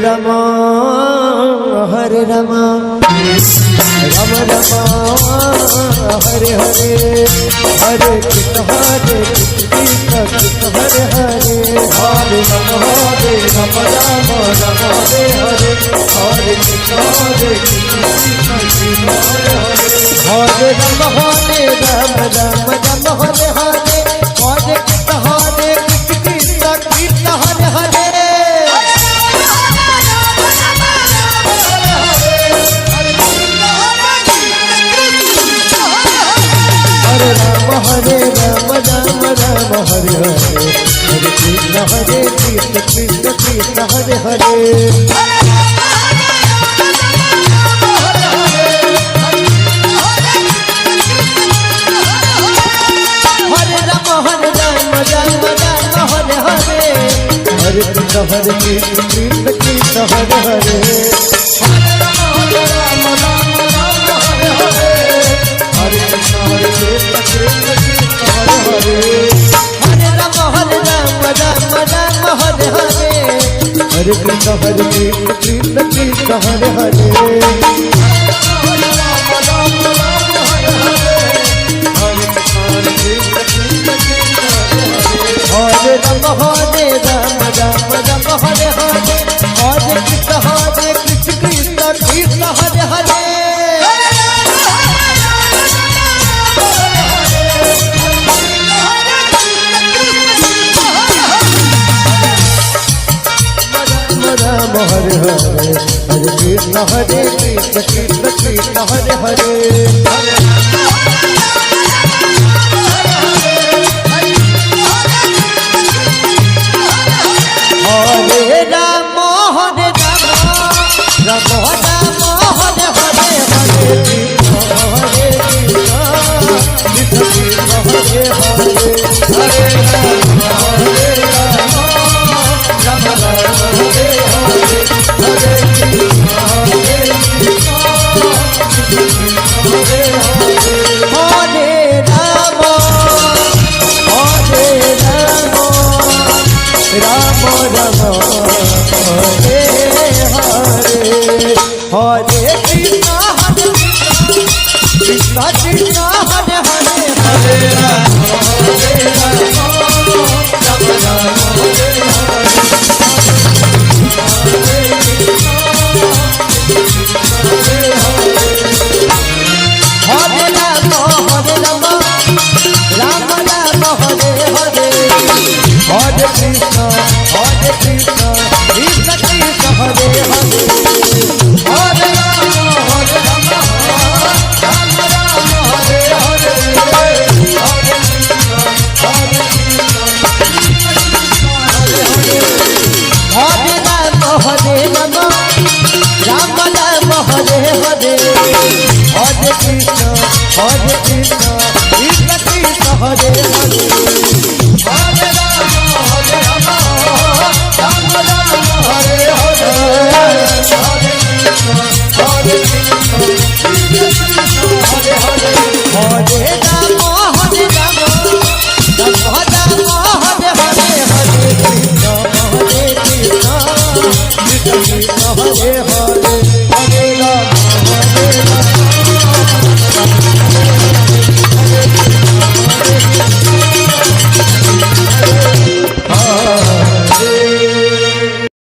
Ram Hare Ram Ram Ram Hare Hare Hare Krishna Krishna Krishna Hare Hare Hare Ram Ram Ram Hare Hare Hare Krishna Krishna Krishna Hare Hare Ram Ram Ram Hare Hare Hare Krishna Krishna Krishna Hare Hare Hare Ram Ram Ram Hare Hare Hare Krishna Krishna Krishna Hare Hare Hare Ram Hare Ram Ram Ram Hare Hare Hare Krishna Krishna Krishna Hare Hare Hare Ram Ram Ram Hare Hare Hare Krishna Krishna Krishna Hare Hare Hare Ram Ram Ram Hare Hare Hare Krishna Krishna Krishna Hare Hare Hare Ram Hare Ram Ram Ram Hare Hare Hare Krishna Krishna Krishna Hare Hare Ram Hare Hare Hare Krishna Krishna Krishna Hare Hare Hare Ram Hare Ram Ram Ram Hare Hare Hare Krishna Krishna Krishna Hare Hare Hare Ram Hare Ram Ram Ram Hare Hare Hare Krishna Hare Hare Hare Ram Ram Ram Hare Hare Hare Krishna Krishna Krishna Hare Hare Hare Ram Ram Ram Hare Hare Hare Ram Ram Ram Hare Hare Hare Krishna Krishna Krishna Hare Hare Hare Ram Ram Ram Hare Hare Hare Krishna Hare Ram Hare Ram Ram Ram Hare Hare Hare Krishna Krishna Krishna Hare Hare